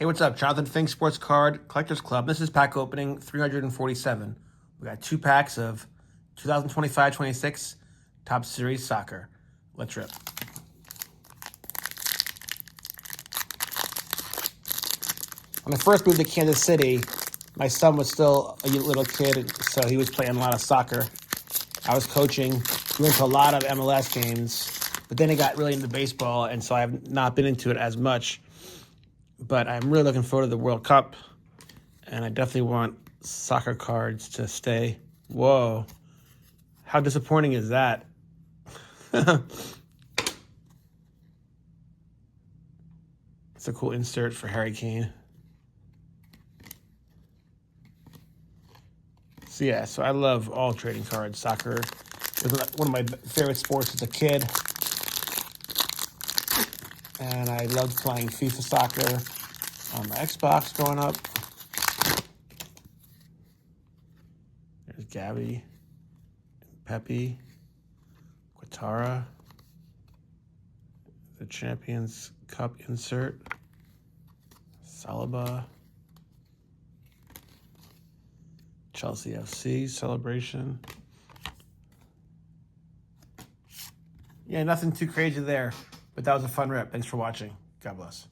Hey, what's up? Jonathan Fink Sports Card Collectors Club. This is pack opening 347. We got 2 packs of 2025-26 Top Series Soccer. Let's rip. When I first moved to Kansas City, my son was still a little kid, so he was playing a lot of soccer. I was coaching. We went to a lot of MLS games, but then he got really into baseball, and so I have not been into it as much. But I'm really looking forward to the World Cup, and I definitely want soccer cards to stay. Whoa. How disappointing is that? It's a cool insert for Harry Kane. So I love all trading cards. Soccer was one of my favorite sports as a kid. And I loved playing FIFA soccer on my Xbox growing up. There's Gabby, Pepe, Quatara, the Champions Cup insert, Saliba, Chelsea FC celebration. Yeah, nothing too crazy there, but that was a fun rip. Thanks for watching. God bless.